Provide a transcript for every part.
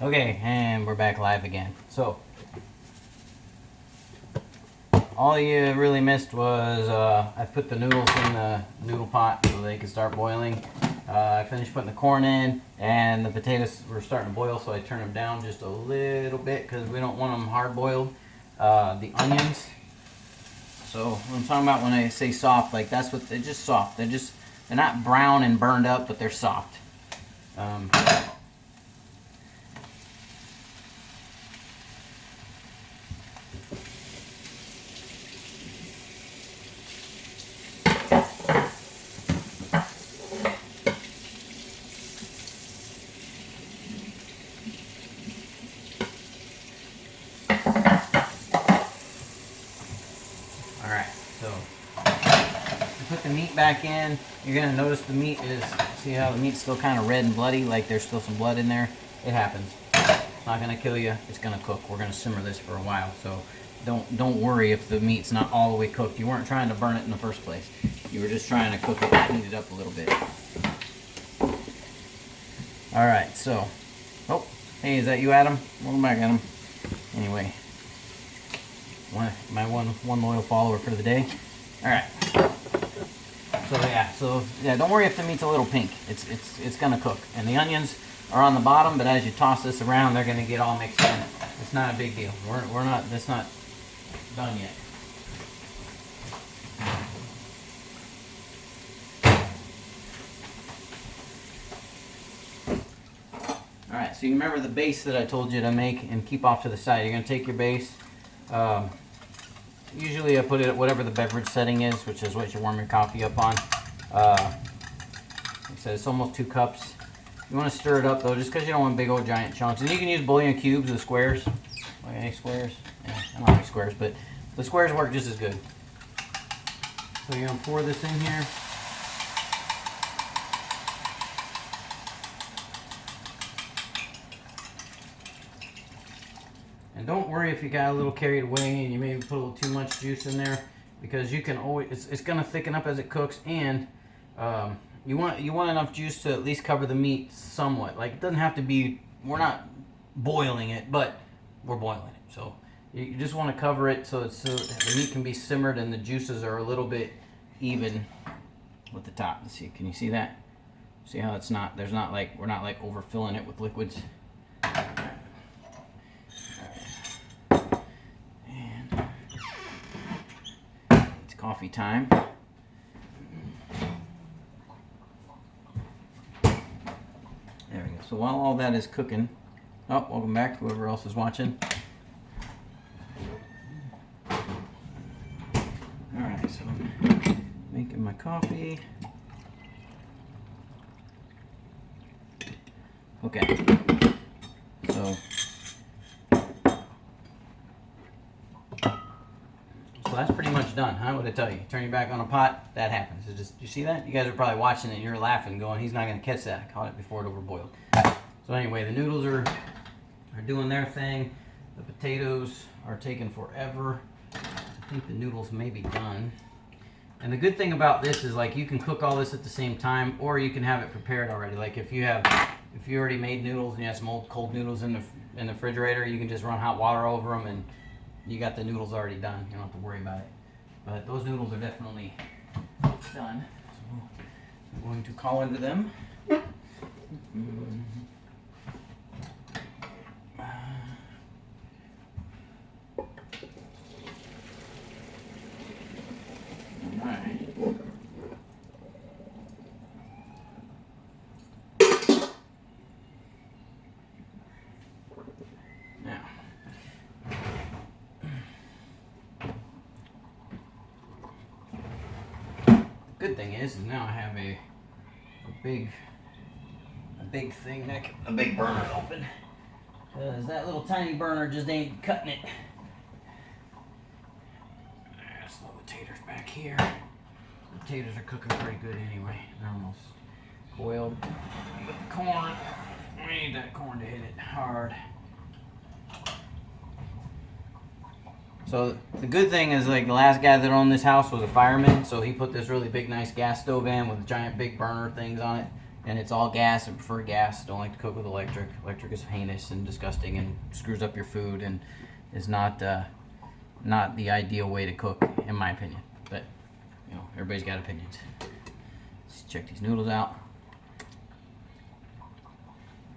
Okay, and we're back live again. So, all you really missed was I put the noodles in the noodle pot so they could start boiling. I finished putting the corn in, and the potatoes were starting to boil, so I turned them down just a little bit because we don't want them hard boiled. The onions. So, what I'm talking about when I say soft, like that's what they're just soft. They're not brown and burned up, but they're soft. Put the meat back in. You're gonna notice the meat is, see how the meat's still kind of red and bloody, like there's still some blood in there. It happens. It's not gonna kill you. It's gonna cook. We're gonna simmer this for a while, so don't worry if the meat's not all the way cooked. You weren't trying to burn it in the first place. You were just trying to cook it and heat it up a little bit. All right, so, oh, hey, is that you, Adam? Welcome back, Adam. Anyway, my one loyal follower for the day. All right. So yeah, don't worry if the meat's a little pink. It's gonna cook. And the onions are on the bottom, but as you toss this around, they're gonna get all mixed in. It's not a big deal. That's not done yet. All right, so you remember the base that I told you to make and keep off to the side. You're gonna take your base. Usually I put it at whatever the beverage setting is, which is what you warm your coffee up on. Like I said, it's almost 2 cups. You want to stir it up though, just because you don't want big old giant chunks. And you can use bouillon cubes or squares. Like any squares? Yeah, I don't like squares, but the squares work just as good. So you're going to pour this in here. And don't worry if you got a little carried away and you maybe put a little too much juice in there, because you can always, it's going to thicken up as it cooks, and you want enough juice to at least cover the meat somewhat. Like, it doesn't have to be, we're not boiling it, but we're boiling it. So you just want to cover it so the meat can be simmered and the juices are a little bit even with the top. Let's see, can you see that? See how it's not, we're not like overfilling it with liquids. Coffee time. There we go. So while all that is cooking, oh, welcome back, whoever else is watching. Alright, so I'm making my coffee. Okay. So that's pretty much done, huh? What did I tell you? Turn your back on a pot, that happens. It's just, you see that? You guys are probably watching it and you're laughing, going, he's not going to catch that. I caught it before it overboiled. So anyway, the noodles are doing their thing. The potatoes are taking forever. I think the noodles may be done. And the good thing about this is, like, you can cook all this at the same time, or you can have it prepared already. Like if you already made noodles and you have some old cold noodles in the refrigerator, you can just run hot water over them and you got the noodles already done. You don't have to worry about it. But those noodles are definitely done. So I'm going to call into them. Alright. Now, good thing is now I have a big thing, a big burner open, because that little tiny burner just ain't cutting it. There's the potatoes back here. The potatoes are cooking pretty good anyway. They're almost boiled. But the corn, we need that corn to hit it hard. So the good thing is, like, the last guy that owned this house was a fireman, so he put this really big nice gas stove in with giant big burner things on it. and it's all gas. I prefer gas. Don't like to cook with electric. Electric is heinous and disgusting and screws up your food and is not not the ideal way to cook, in my opinion. But you know, everybody's got opinions. Let's check these noodles out.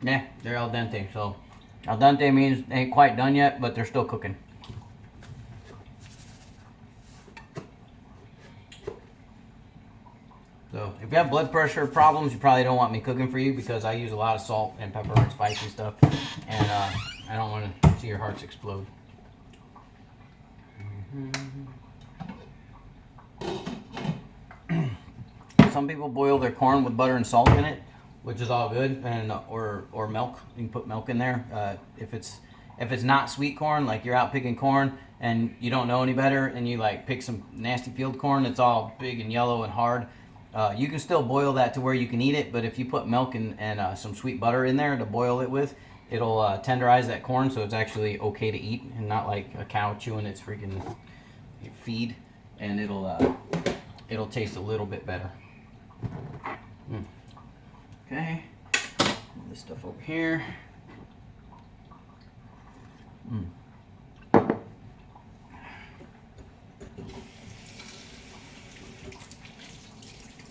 Yeah, they're al dente. So al dente means they ain't quite done yet, but they're still cooking. So if you have blood pressure problems, you probably don't want me cooking for you, because I use a lot of salt and pepper and spicy stuff, and I don't want to see your hearts explode. Some people boil their corn with butter and salt in it, which is all good, and or milk. You can put milk in there. If it's not sweet corn, like you're out picking corn and you don't know any better, and you like pick some nasty field corn that's all big and yellow and hard, you can still boil that to where you can eat it. But if you put milk and some sweet butter in there to boil it with, it'll tenderize that corn, so it's actually okay to eat, and not like a cow chewing its freaking feed, and it'll taste a little bit better. Okay, move this stuff over here.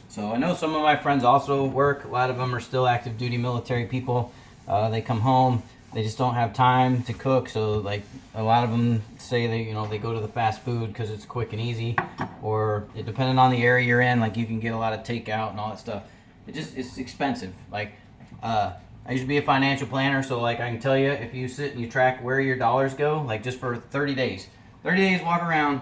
So I know some of my friends also work. A lot of them are still active duty military people. They come home, they just don't have time to cook. So like a lot of them say they go to the fast food because it's quick and easy, or depending on the area you're in, like you can get a lot of takeout and all that stuff. It's expensive. Like I used to be a financial planner, so like I can tell you, if you sit and you track where your dollars go, like just for 30 days, walk around,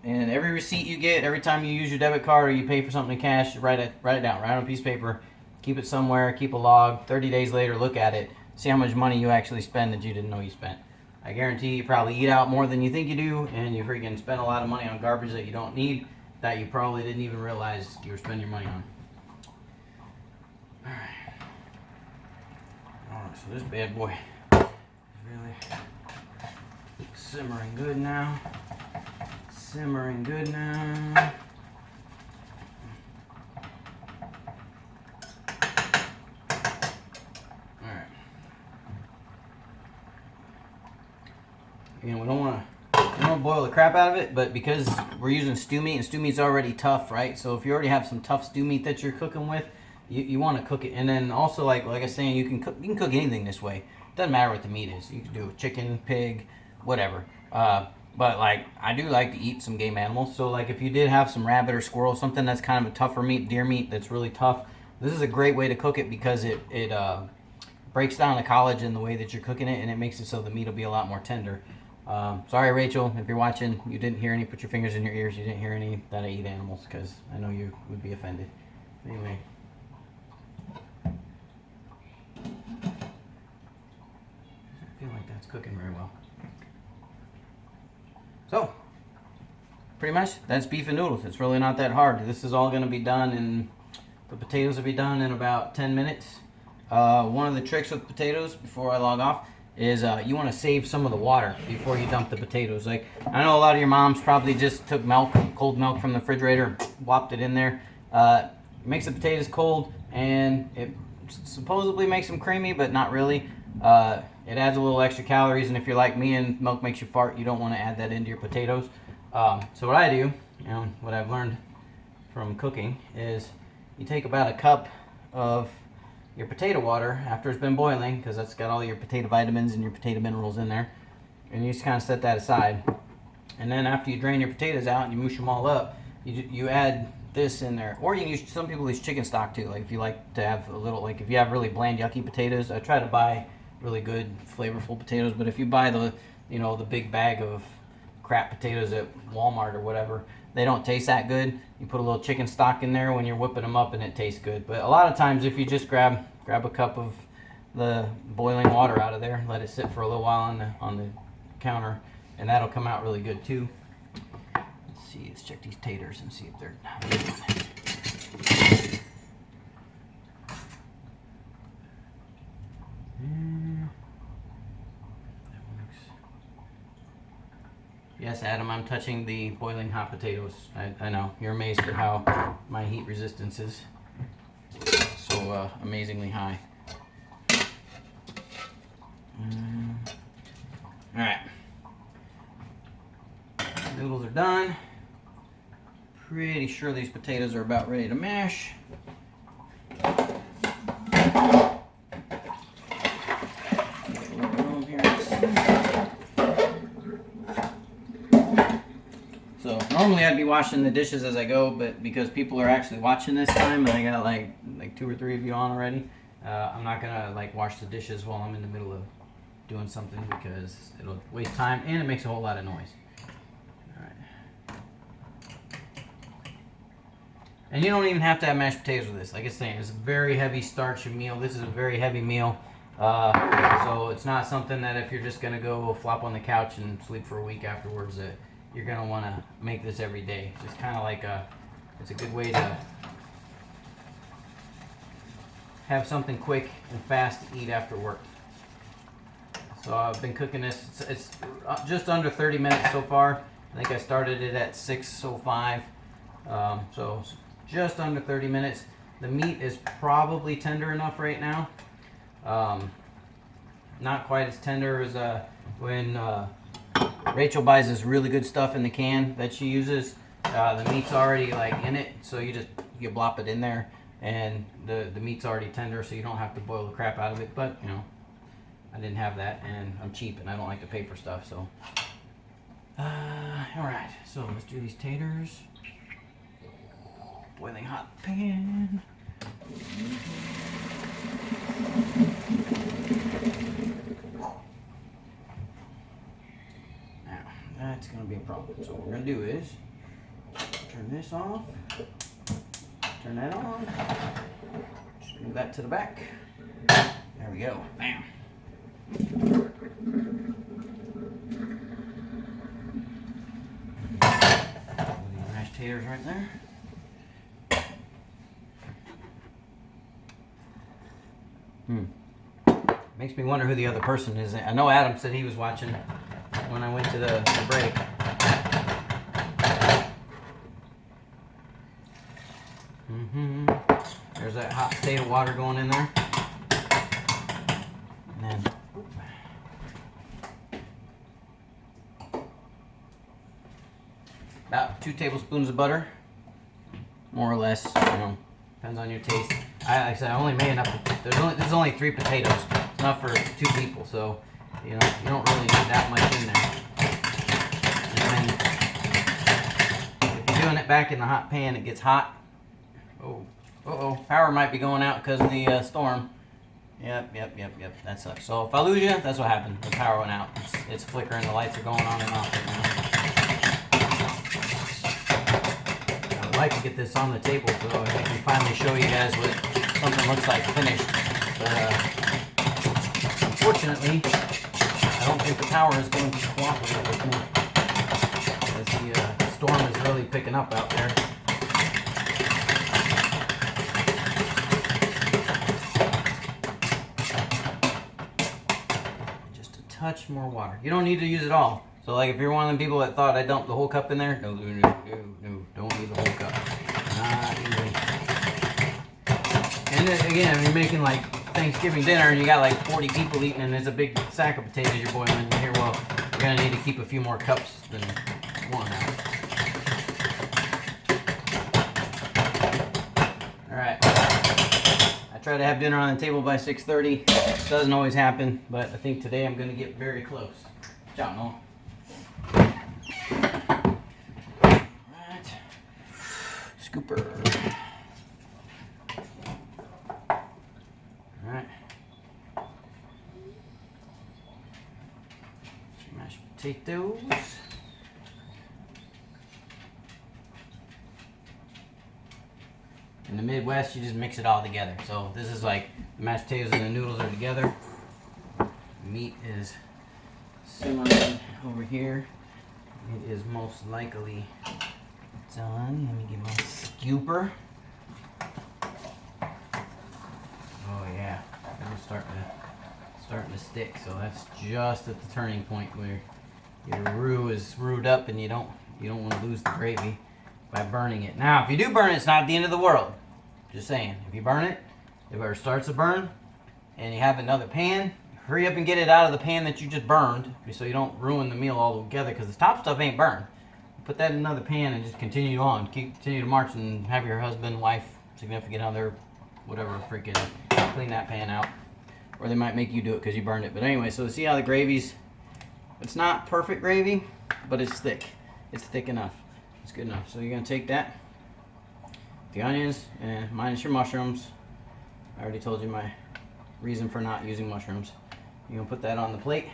and every receipt you get, every time you use your debit card or you pay for something in cash, write it down, write on a piece of paper, keep it somewhere, keep a log. 30 days later, look at it, see how much money you actually spend that you didn't know you spent. I guarantee you probably eat out more than you think you do, and you freaking spend a lot of money on garbage that you don't need, that you probably didn't even realize you were spending your money on. Alright, so this bad boy is really simmering good now. Simmering good now. Alright. Again, we don't want to boil the crap out of it, but because we're using stew meat, and stew meat's already tough, right? So if you already have some tough stew meat that you're cooking with, you want to cook it. And then also, like I was saying, you can cook anything this way. Doesn't matter what the meat is. You can do chicken, pig, whatever. But like I do like to eat some game animals. So like if you did have some rabbit or squirrel, something that's kind of a tougher meat, deer meat that's really tough, this is a great way to cook it, because it breaks down the collagen in the way that you're cooking it, and it makes it so the meat will be a lot more tender. Sorry, Rachel, if you're watching, you didn't hear any. Put your fingers in your ears. You didn't hear any that I eat animals, because I know you would be offended. Anyway. I feel like that's cooking very well. So, pretty much, that's beef and noodles. It's really not that hard. This is all going to be done, and the potatoes will be done in about 10 minutes. One of the tricks with potatoes, before I log off, is you want to save some of the water before you dump the potatoes. Like, I know a lot of your moms probably just took cold milk from the refrigerator, whopped it in there. Makes the potatoes cold, and it supposedly makes them creamy, but not really. It adds a little extra calories, and if you're like me and milk makes you fart, you don't want to add that into your potatoes. So what I do, what I've learned from cooking, is you take about a cup of your potato water after it's been boiling, because that's got all your potato vitamins and your potato minerals in there, and you just kind of set that aside. And then after you drain your potatoes out and you mush them all up, you add this in there, or you can use, some people use chicken stock too. Like if you like to have a little, like if you have really bland yucky potatoes, I try to buy really good flavorful potatoes. But if you buy the the big bag of crap potatoes at Walmart or whatever, they don't taste that good. You put a little chicken stock in there when you're whipping them up, and it tastes good. But a lot of times, if you just grab a cup of the boiling water out of there, let it sit for a little while on the counter, and that'll come out really good too. Let's check these taters and see if they're Yes, Adam, I'm touching the boiling hot potatoes. I know, you're amazed at how my heat resistance is. So so amazingly high. All right, noodles are done. Pretty sure these potatoes are about ready to mash. So normally I'd be washing the dishes as I go, but because people are actually watching this time, and I got like 2 or 3 of you on already, I'm not gonna like wash the dishes while I'm in the middle of doing something because it'll waste time and it makes a whole lot of noise. All right. And you don't even have to have mashed potatoes with this. Like it's saying, it's a very heavy starch meal. This is a very heavy meal. So it's not something that if you're just gonna go flop on the couch and sleep for a week afterwards, that you're gonna want to make this every day. It's kind of like it's a good way to have something quick and fast to eat after work. So I've been cooking this. It's just under 30 minutes so far. I think I started it at 6:05. So just under 30 minutes. The meat is probably tender enough right now. Not quite as tender as when Rachel buys this really good stuff in the can that she uses. The meat's already like in it, so you blop it in there, and the meat's already tender, so you don't have to boil the crap out of it. But you know, I didn't have that, and I'm cheap, and I don't like to pay for stuff. So, all right. So let's do these taters. Boiling hot pan. That's going to be a problem. So what we're going to do is turn this off, turn that on, just move that to the back. There we go. Bam. Put these mashed taters right there. Makes me wonder who the other person is. I know Adam said he was watching when I went to the break. There's that hot potato water going in there. And then about 2 tablespoons of butter, more or less. You know, depends on your taste. Like I said, I only made enough. There's only 3 potatoes. It's enough for 2 people, so you know you don't really need that much in there. And then if you're doing it back in the hot pan, it gets hot. Oh, power might be going out because of the storm. Yep. That sucks. So if I lose you, that's what happened. The power went out. It's flickering. The lights are going on and off right now. I would like to get this on the table so I can finally show you guys what something looks like finished. But unfortunately, I don't think the power is going to cooperate with me, as the storm is really picking up out there. Just a touch more water. You don't need to use it all. So like if you're one of the people that thought I dumped the whole cup in there, no, don't need the whole cup. Not even. And then, again, if you're making like Thanksgiving dinner and you got like 40 people eating and there's a big sack of potatoes you're boiling in here, well, you're going to need to keep a few more cups than one out. Alright. I try to have dinner on the table by 6:30. Doesn't always happen, but I think today I'm going to get very close. Ciao, no. Alright. Scooper. Alright. Mashed potatoes. In the Midwest, you just mix it all together. So this is like the mashed potatoes and the noodles are together. The meat is simmering over here. It is most likely done. Let me get my scooper. Oh yeah, it's starting to stick. So that's just at the turning point where your roux is roux up, and you don't want to lose the gravy by burning it. Now, if you do burn it, it's not the end of the world. Just saying, if you burn it, if it starts to burn and you have another pan, hurry up and get it out of the pan that you just burned so you don't ruin the meal altogether, because the top stuff ain't burned. Put that in another pan and just continue on. Continue to march and have your husband, wife, significant other, whatever, freaking clean that pan out. Or they might make you do it because you burned it. But anyway, so see how the gravy's, it's not perfect gravy, but it's thick. It's thick enough. It's good enough. So you're going to take that, the onions, and minus your mushrooms. I already told you my reason for not using mushrooms. You're going to put that on the plate.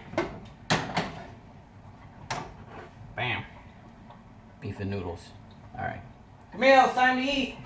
Bam. Beef and noodles. Alright. Camille, it's time to eat.